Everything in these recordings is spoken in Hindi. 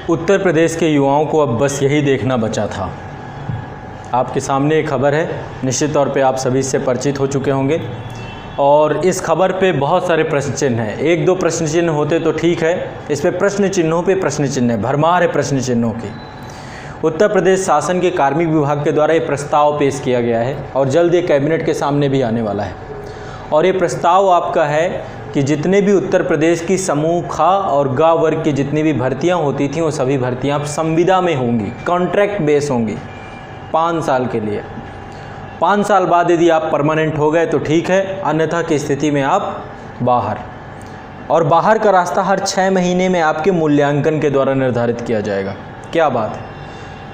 उत्तर प्रदेश के युवाओं को अब बस यही देखना बचा था। आपके सामने एक खबर है, निश्चित तौर पे आप सभी इससे परिचित हो चुके होंगे और इस खबर पे बहुत सारे प्रश्न चिन्ह हैं। एक दो प्रश्न चिन्ह होते तो ठीक है, इस पे प्रश्न चिन्हों पे प्रश्न चिन्ह है, भरमार है प्रश्न चिन्हों की। उत्तर प्रदेश शासन के कार्मिक विभाग के द्वारा ये प्रस्ताव पेश किया गया है और जल्द ये कैबिनेट के सामने भी आने वाला है। और ये प्रस्ताव आपका है कि जितने भी उत्तर प्रदेश की समूह ख और ग वर्ग की जितनी भी भर्तियां होती थी वो सभी भर्तियां अब संविदा में होंगी, कॉन्ट्रैक्ट बेस होंगी 5 साल के लिए। 5 साल बाद यदि आप परमानेंट हो गए तो ठीक है, अन्यथा की स्थिति में आप बाहर। और बाहर का रास्ता हर 6 महीने में आपके मूल्यांकन के द्वारा निर्धारित किया जाएगा। क्या बात है,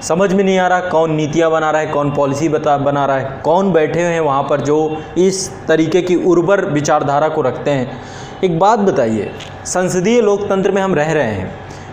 समझ में नहीं आ रहा कौन नीतियाँ बना रहा है, कौन पॉलिसी बना रहा है, कौन बैठे हुए हैं वहाँ पर जो इस तरीके की उर्वर विचारधारा को रखते हैं। एक बात बताइए, संसदीय लोकतंत्र में हम रह रहे हैं।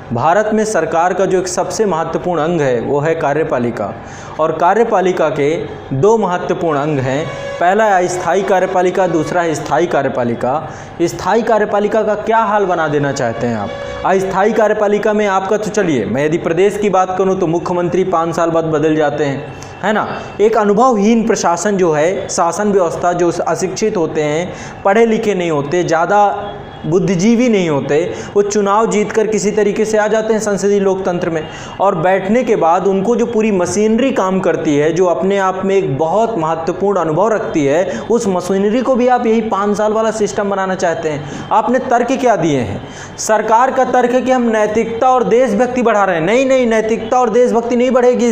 भारत में सरकार का जो एक सबसे महत्वपूर्ण अंग है वो है कार्यपालिका, और कार्यपालिका के 2 महत्वपूर्ण अंग हैं। पहला है अस्थायी कार्यपालिका, दूसरा है स्थायी कार्यपालिका। स्थायी कार्यपालिका का क्या हाल बना देना चाहते हैं आप? अस्थायी कार्यपालिका में आपका तो चलिए, मैं यदि प्रदेश की बात करूं तो मुख्यमंत्री 5 साल बाद बदल जाते हैं, है ना। एक अनुभवहीन प्रशासन जो है, शासन व्यवस्था, जो अशिक्षित होते हैं, पढ़े लिखे नहीं होते, ज़्यादा बुद्धिजीवी नहीं होते, वो चुनाव जीतकर किसी तरीके से आ जाते हैं संसदीय लोकतंत्र में, और बैठने के बाद उनको जो पूरी मशीनरी काम करती है, जो अपने आप में एक बहुत महत्वपूर्ण अनुभव रखती है, उस मशीनरी को भी आप यही 5 साल वाला सिस्टम बनाना चाहते हैं। आपने तर्क क्या दिए हैं? सरकार का तर्क है कि हम नैतिकता और देशभक्ति बढ़ा रहे हैं। नहीं, नैतिकता और देशभक्ति नहीं बढ़ेगी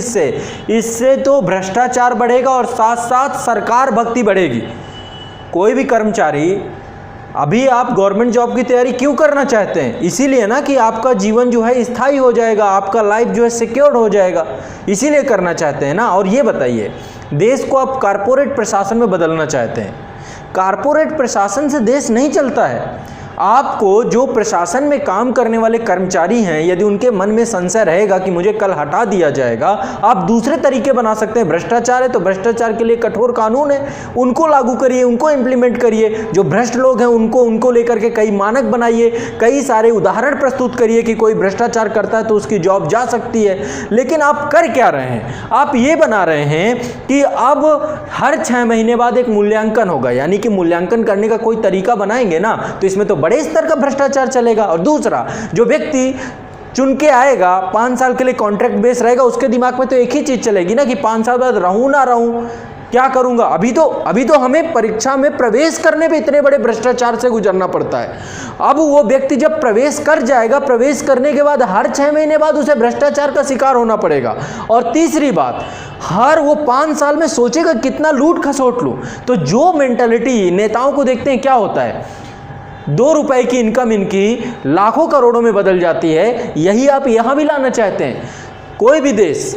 इससे तो भ्रष्टाचार बढ़ेगा और साथ साथ सरकार भक्ति बढ़ेगी। कोई भी कर्मचारी, अभी आप गवर्नमेंट जॉब की तैयारी क्यों करना चाहते हैं? इसीलिए ना कि आपका जीवन जो है स्थायी हो जाएगा, आपका लाइफ जो है सिक्योर्ड हो जाएगा, इसीलिए करना चाहते हैं ना। और ये बताइए, देश को आप कारपोरेट प्रशासन में बदलना चाहते हैं। कारपोरेट प्रशासन से देश नहीं चलता है। आपको जो प्रशासन में काम करने वाले कर्मचारी हैं, यदि उनके मन में संशय रहेगा कि मुझे कल हटा दिया जाएगा, आप दूसरे तरीके बना सकते हैं। भ्रष्टाचार है तो भ्रष्टाचार के लिए कठोर कानून है, उनको लागू करिए, उनको इम्प्लीमेंट करिए। जो भ्रष्ट लोग हैं उनको लेकर के कई मानक बनाइए, कई सारे उदाहरण प्रस्तुत करिए कि कोई भ्रष्टाचार करता है तो उसकी जॉब जा सकती है। लेकिन आप कर क्या रहे हैं? आप ये बना रहे हैं कि अब हर 6 महीने बाद एक मूल्यांकन होगा, यानी कि मूल्यांकन करने का कोई तरीका बनाएंगे ना, तो इसमें तो बड़े स्तर का भ्रष्टाचार चलेगा। और दूसरा, जो व्यक्ति चुन के आएगा 5 साल के लिए कॉन्ट्रैक्ट बेस रहेगा, उसके दिमाग में तो एक ही चीज चलेगी ना कि 5 साल बाद रहूं ना रहूं, क्या करूंगा। अभी तो हमें परीक्षा में प्रवेश करने पे इतने बड़े भ्रष्टाचार से गुजरना पड़ता है। अब वो व्यक्ति जब प्रवेश कर जाएगा, प्रवेश करने के बाद हर 6 महीने बाद उसे भ्रष्टाचार का शिकार होना पड़ेगा। और तीसरी बात, हर वो 5 साल में सोचेगा कितना लूट खसोट लूं। तो जो मेंटालिटी नेताओं को देखते हैं, क्या होता है, 2 रुपए की इनकम इनकी लाखों करोड़ों में बदल जाती है। यही आप यहां भी लाना चाहते हैं। कोई भी देश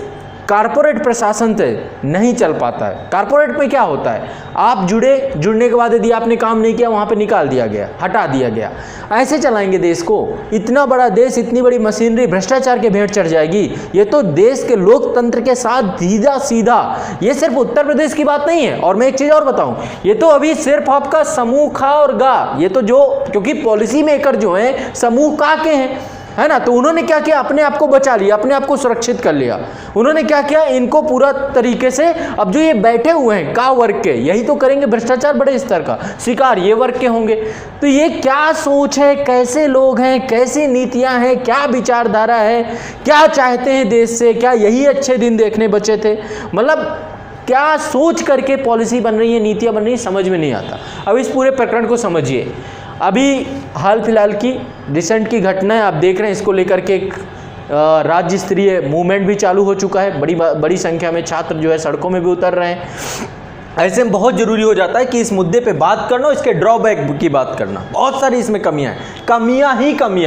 कारपोरेट प्रशासन से नहीं चल पाता है। कारपोरेट में क्या होता है, आप जुड़ने के बाद यदि आपने काम नहीं किया, वहां पे निकाल दिया गया, हटा दिया गया। ऐसे चलाएंगे देश को? इतना बड़ा देश, इतनी बड़ी मशीनरी भ्रष्टाचार के भेंट चढ़ जाएगी। ये तो देश के लोकतंत्र के साथ सीधा ये सिर्फ उत्तर प्रदेश की बात नहीं है। और मैं एक चीज और बताऊं, ये तो अभी सिर्फ आपका समूह ख और गा, ये तो क्योंकि पॉलिसी मेकर जो है समूह का के हैं, है ना। तो उन्होंने क्या किया, अपने आप को बचा लिया, अपने आप को सुरक्षित कर लिया। उन्होंने क्या किया, इनको पूरा तरीके से, अब जो ये बैठे हुए हैं का वर्ग के, यही तो करेंगे भ्रष्टाचार बड़े स्तर का, शिकार ये वर्ग के होंगे। तो ये क्या सोच है, कैसे लोग हैं, कैसी नीतियां हैं, क्या विचारधारा है, क्या चाहते हैं देश से? क्या यही अच्छे दिन देखने बचे थे? मतलब क्या सोच करके पॉलिसी बन रही है, नीतियां बन रही है, समझ में नहीं आता। अब इस पूरे प्रकरण को समझिए। अभी हाल फिलहाल की रिसेंट की घटना है, आप देख रहे हैं, इसको लेकर के एक राज्य स्तरीय मूवमेंट भी चालू हो चुका है। बड़ी संख्या में छात्र जो है सड़कों में भी उतर रहे हैं। ऐसे में बहुत जरूरी हो जाता है कि इस मुद्दे पे बात करना, इसके ड्रॉबैक की बात करना। बहुत सारी इसमें कमियां हैं, कमियां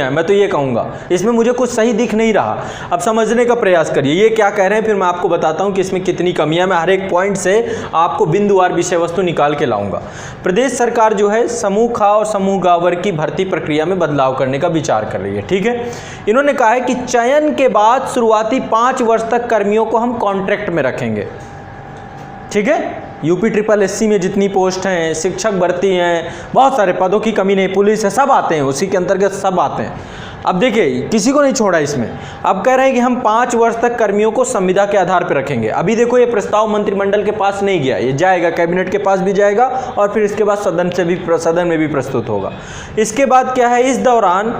हैं, मैं तो ये कहूँगा। इसमें मुझे कुछ सही दिख नहीं रहा। अब समझने का प्रयास करिए ये क्या कह रहे हैं, फिर मैं आपको बताता हूँ कि इसमें कितनी कमियां। मैं हर एक पॉइंट से आपको बिंदुवार विषय वस्तु निकाल के लाऊंगा। प्रदेश सरकार जो है समूह ख और समूह ग वर्ग की भर्ती प्रक्रिया में बदलाव करने का विचार कर रही है। ठीक है, इन्होंने कहा है कि चयन के बाद शुरुआती 5 वर्ष तक कर्मियों को हम कॉन्ट्रैक्ट में रखेंगे। ठीक है, UPSSC में जितनी पोस्ट हैं, शिक्षक भर्ती हैं, बहुत सारे पदों की कमी नहीं, पुलिस है, सब आते हैं, उसी के अंतर्गत सब आते हैं। अब देखिए किसी को नहीं छोड़ा इसमें। अब कह रहे हैं कि हम 5 वर्ष तक कर्मियों को संविदा के आधार पर रखेंगे। अभी देखो ये प्रस्ताव मंत्रिमंडल के पास नहीं गया, ये जाएगा कैबिनेट के पास भी जाएगा और फिर इसके बाद सदन में भी प्रस्तुत होगा। इसके बाद क्या है, इस दौरान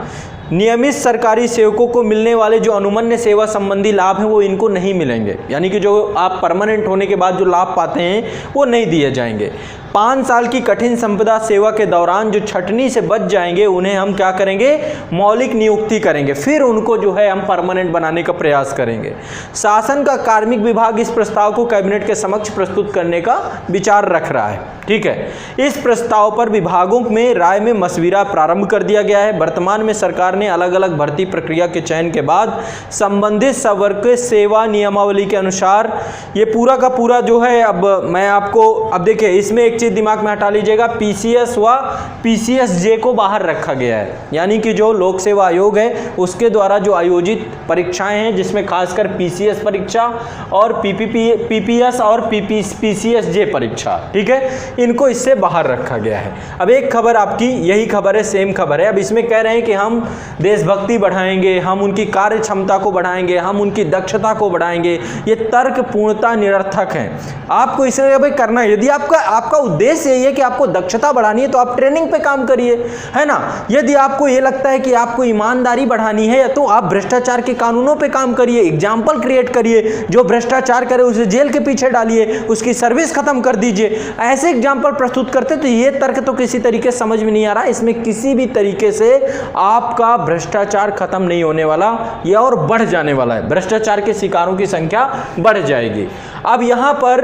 नियमित सरकारी सेवकों को मिलने वाले जो अनुमन्य सेवा संबंधी लाभ हैं वो इनको नहीं मिलेंगे, यानी कि जो आप परमानेंट होने के बाद जो लाभ पाते हैं वो नहीं दिए जाएंगे। 5 साल की कठिन संपदा सेवा के दौरान जो छटनी से बच जाएंगे उन्हें हम क्या करेंगे, मौलिक नियुक्ति करेंगे, फिर उनको जो है हम परमानेंट बनाने का प्रयास करेंगे। शासन का कार्मिक विभाग इस प्रस्ताव को कैबिनेट के समक्ष प्रस्तुत करने का विचार रख रहा है। ठीक है, इस प्रस्ताव पर विभागों में राय में मशविरा प्रारंभ कर दिया गया है। वर्तमान में सरकार ने अलग अलग भर्ती प्रक्रिया के चयन के बाद संबंधित सवर्ग के सेवा नियमावली के अनुसार ये पूरा का पूरा जो है, अब मैं आपको, अब देखिए इसमें एक चीज दिमाग में हटा लीजिएगा, पीसीएस व पीसीएसजे को बाहर रखा गया है, यानी कि जो लोक सेवा आयोग है उसके द्वारा जो आयोजित परीक्षाएं हैं जिसमें खासकर पीसीएस परीक्षा और पीपीएस और पीसीएसजे परीक्षा, ठीक है, इनको इससे बाहर रखा गया है। अब एक खबर आपकी यही खबर है, सेम खबर है। अब इसमें कह रहे हैं कि हम देशभक्ति बढ़ाएंगे, हम उनकी कार्य क्षमता को बढ़ाएंगे, हम उनकी दक्षता को बढ़ाएंगे। ये तर्क पूर्णतः निरर्थक हैं। आपको इसमें भाई करना है, यदि आपका उद्देश्य यही है कि आपको दक्षता बढ़ानी है तो आप ट्रेनिंग पे काम करिए, है ना। यदि आपको ये लगता है कि आपको ईमानदारी बढ़ानी है तो आप भ्रष्टाचार के कानूनों पे काम करिए, एग्जाम्पल क्रिएट करिए, जो भ्रष्टाचार करे उसे जेल के पीछे डालिए, उसकी सर्विस खत्म कर दीजिए। ऐसे एग्जाम्पल प्रस्तुत करते तो ये तर्क तो किसी तरीके से समझ में नहीं आ रहा। इसमें किसी भी तरीके से आपका भ्रष्टाचार खत्म नहीं होने वाला, यह और बढ़ जाने वाला है। भ्रष्टाचार के शिकारों की संख्या बढ़ जाएगी। अब यहाँ पर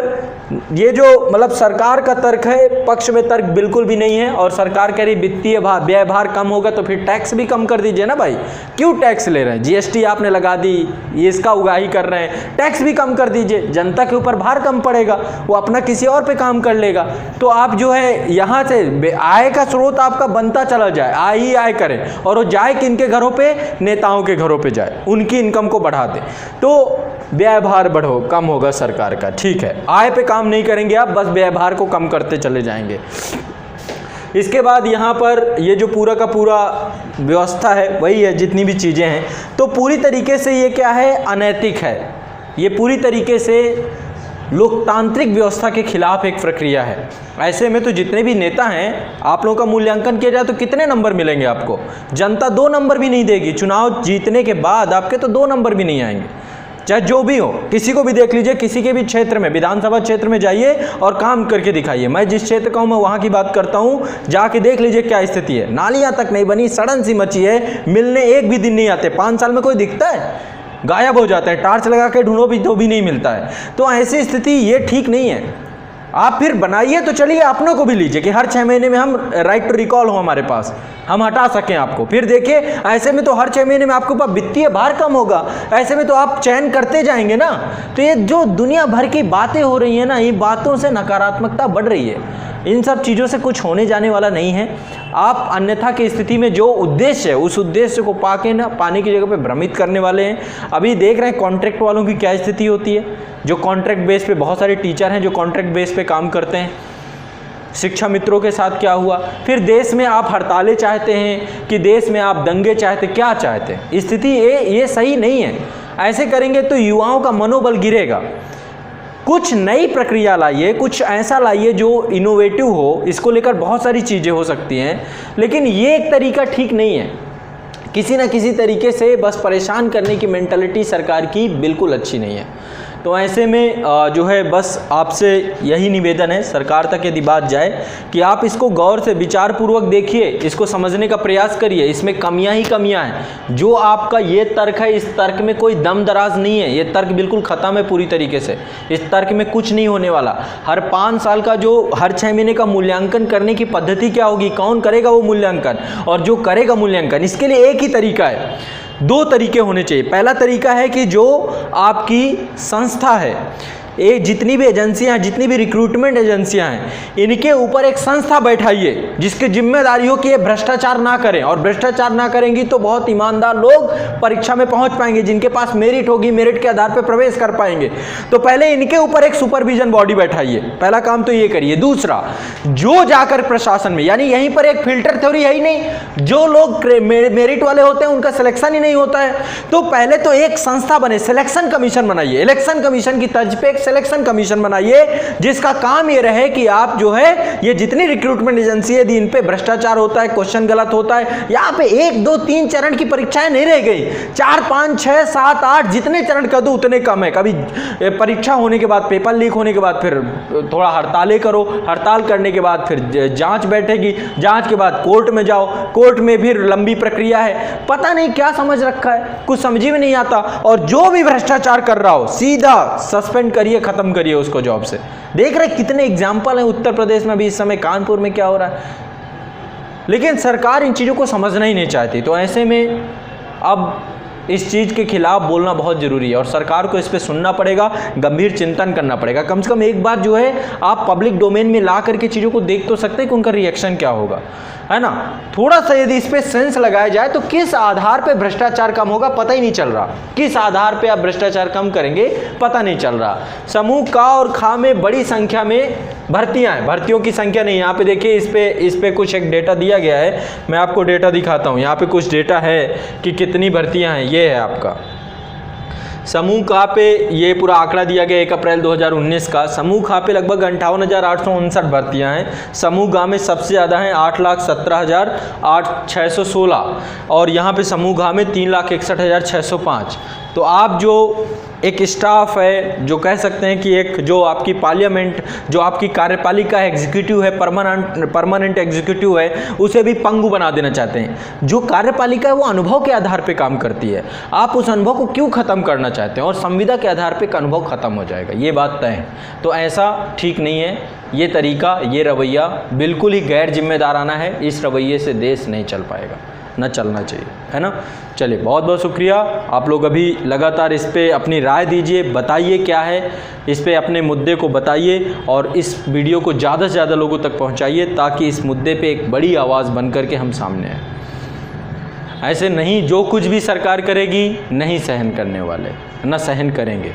ये जो मतलब सरकार का तर्क है, पक्ष में तर्क बिल्कुल भी नहीं है। और सरकार कह रही वित्तीय व्यय भार कम होगा तो फिर टैक्स भी कम कर दीजिए ना भाई, क्यों टैक्स ले रहे हैं, जीएसटी आपने लगा दी, ये इसका उगाही कर रहे हैं, टैक्स भी कम कर दीजिए, जनता के ऊपर भार कम पड़ेगा, वो अपना किसी और पे काम कर लेगा। तो आप जो है यहाँ से आय का स्रोत आपका बनता चला जाए, आय ही आय करे, और वो जाए किनके घरों पे, नेताओं के घरों पे जाए, उनकी इनकम को बढ़ा दे, तो व्यय भार बढ़ो कम होगा सरकार का। ठीक है, आय पे काम नहीं करेंगे आप, बस व्यय भार को कम करते चले जाएंगे। इसके बाद यहाँ पर ये जो पूरा का पूरा व्यवस्था है वही है, जितनी भी चीज़ें हैं, तो पूरी तरीके से ये क्या है, अनैतिक है। ये पूरी तरीके से लोकतांत्रिक व्यवस्था के खिलाफ एक प्रक्रिया है। ऐसे में तो जितने भी नेता हैं, आप लोगों का मूल्यांकन किया जाए तो कितने नंबर मिलेंगे आपको? जनता 2 नंबर भी नहीं देगी। चुनाव जीतने के बाद आपके तो 2 नंबर भी नहीं आएंगे, चाहे जो भी हो। किसी को भी देख लीजिए, किसी के भी क्षेत्र में, विधानसभा क्षेत्र में जाइए और काम करके दिखाइए। मैं जिस क्षेत्र का हूँ मैं वहाँ की बात करता हूँ, जाके देख लीजिए क्या स्थिति है। नालियाँ तक नहीं बनी, सड़न सी मची है, मिलने एक भी दिन नहीं आते। 5 साल में कोई दिखता है? गायब हो जाते हैं, टार्च लगा के ढूंढो भी तो भी नहीं मिलता है। तो ऐसी स्थिति ये ठीक नहीं है। आप फिर बनाइए तो चलिए, अपनों को भी लीजिए कि हर 6 महीने में हम राइट टू रिकॉल हो हमारे पास, हम हटा सकें आपको। फिर देखिए ऐसे में तो हर 6 महीने में आपके पास वित्तीय भार कम होगा, ऐसे में तो आप चयन करते जाएंगे ना। तो ये जो दुनिया भर की बातें हो रही हैं ना, ये बातों से नकारात्मकता बढ़ रही है। इन सब चीज़ों से कुछ होने जाने वाला नहीं है। आप अन्यथा की स्थिति में जो उद्देश्य है उस उद्देश्य को पाने की जगह पे भ्रमित करने वाले हैं। अभी देख रहे हैं कॉन्ट्रैक्ट वालों की क्या स्थिति होती है, जो कॉन्ट्रैक्ट बेस पे, बहुत सारे टीचर हैं जो कॉन्ट्रैक्ट बेस पे काम करते हैं। शिक्षा मित्रों के साथ क्या हुआ, फिर देश में आप हड़तालें चाहते हैं कि देश में आप दंगे चाहते, क्या चाहते हैं? स्थिति ये सही नहीं है। ऐसे करेंगे तो युवाओं का मनोबल गिरेगा। कुछ नई प्रक्रिया लाइए, कुछ ऐसा लाइए जो इनोवेटिव हो। इसको लेकर बहुत सारी चीज़ें हो सकती हैं, लेकिन ये एक तरीका ठीक नहीं है। किसी न किसी तरीके से बस परेशान करने की मेंटालिटी सरकार की बिल्कुल अच्छी नहीं है। तो ऐसे में जो है बस आपसे यही निवेदन है, सरकार तक यदि बात जाए कि आप इसको गौर से विचारपूर्वक देखिए, इसको समझने का प्रयास करिए। इसमें कमियां ही कमियां हैं। जो आपका ये तर्क है, इस तर्क में कोई दम दराज नहीं है। ये तर्क बिल्कुल ख़त्म है पूरी तरीके से। इस तर्क में कुछ नहीं होने वाला। हर 5 साल का जो हर 6 महीने का मूल्यांकन करने की पद्धति क्या होगी, कौन करेगा वो मूल्यांकन, और जो करेगा मूल्यांकन, इसके लिए एक ही तरीका है। 2 तरीके होने चाहिए। पहला तरीका है कि जो आपकी संस्था है ये जितनी भी एजेंसियां हैं, जितनी भी रिक्रूटमेंट एजेंसियां हैं, इनके ऊपर एक संस्था बैठाइए जिसकी जिम्मेदारी हो कि ये भ्रष्टाचार ना करें, और भ्रष्टाचार ना करेंगी तो बहुत ईमानदार लोग परीक्षा में पहुंच पाएंगे, जिनके पास मेरिट होगी, मेरिट के आधार पर प्रवेश कर पाएंगे। तो पहले इनके ऊपर एक सुपरविजन बॉडी बैठाइए, पहला काम तो ये करिए। दूसरा, जो जाकर प्रशासन में, यानी यहीं पर एक फिल्टर थ्योरी है ही नहीं, जो लोग मेरिट वाले होते हैं उनका सिलेक्शन ही नहीं होता है, तो पहले तो एक संस्था बने, सिलेक्शन कमीशन बनाइए, इलेक्शन कमीशन की तर्ज पे एक सिलेक्शन कमीशन बनाइए जिसका काम ये रहे कि आप जो है ये जितनी रिक्रूटमेंट एजेंसी है इन पे भ्रष्टाचार होता है, क्वेश्चन गलत होता है, यहाँ पे 1 2 3 चरण की परीक्षाएं नहीं रह गई, 4 5 6 7 8 जितने चरण कर दो उतने कम है। कभी परीक्षा होने के बाद, पेपर लीक होने के बाद फिर थोड़ा हड़तालें करो, हड़ताल करने के बाद फिर जांच बैठेगी, जांच के बाद कोर्ट में जाओ, कोर्ट में फिर लंबी प्रक्रिया है, पता नहीं क्या समझ रखा है, कुछ समझ में नहीं आता। और जो भी भ्रष्टाचार कर रहा हो सीधा सस्पेंड करिए, खत्म करिए उसको जॉब से। देख रहे कितने एग्जाम्पल हैं उत्तर प्रदेश में भी इस समय, कानपुर में क्या हो रहा है, लेकिन सरकार इन चीज़ों को समझना ही नहीं चाहती। तो ऐसे में अब इस चीज़ के खिलाफ बोलना बहुत ज़रूरी है और सरकार को इस पे सुनना पड़ेगा, गंभीर चिंतन करना पड़ेगा। कम से कम एक बार जो है आप पब्लिक डोमेन में ला करके चीज़ों को देख तो सकते हैं कि उनका रिएक्शन क्या होगा, है ना। थोड़ा सा यदि इस पे सेंस लगाया जाए तो किस आधार पे भ्रष्टाचार कम होगा पता ही नहीं चल रहा, किस आधार पे आप भ्रष्टाचार कम करेंगे पता नहीं चल रहा। समूह का और खा में बड़ी संख्या में भर्तियां हैं, भर्तियों की संख्या नहीं। यहाँ पे देखिए इस पे कुछ एक डेटा दिया गया है, मैं आपको डेटा दिखाता हूँ। यहाँ पे कुछ डेटा है कि कितनी भर्तियां हैं, ये है आपका समूह खा पे, ये पूरा आंकड़ा दिया गया 1 अप्रैल 2019 का। समूह खा पे लगभग 58,859 भर्तियां हैं। समूह गा में सबसे ज़्यादा हैं 8,17,616 और यहाँ पे समूह घा में 3,61,605। तो आप जो एक स्टाफ है, जो कह सकते हैं कि एक जो आपकी पार्लियामेंट, जो आपकी कार्यपालिका एग्जीक्यूटिव है, परमानेंट एग्जीक्यूटिव है, उसे भी पंगु बना देना चाहते हैं। जो कार्यपालिका है वो अनुभव के आधार पे काम करती है, आप उस अनुभव को क्यों ख़त्म करना चाहते हैं, और संविदा के आधार पे अनुभव ख़त्म हो जाएगा, ये बात तय है। तो ऐसा ठीक नहीं है, ये तरीका, ये रवैया बिल्कुल ही गैर जिम्मेदाराना है। इस रवैये से देश नहीं चल पाएगा, न चलना चाहिए, है ना। चलिए, बहुत बहुत शुक्रिया। आप लोग अभी लगातार इस पे अपनी राय दीजिए, बताइए क्या है इस पे, अपने मुद्दे को बताइए और इस वीडियो को ज़्यादा से ज़्यादा लोगों तक पहुंचाइए ताकि इस मुद्दे पे एक बड़ी आवाज़ बन करके हम सामने आए। ऐसे नहीं जो कुछ भी सरकार करेगी नहीं सहन करने वाले, न सहन करेंगे।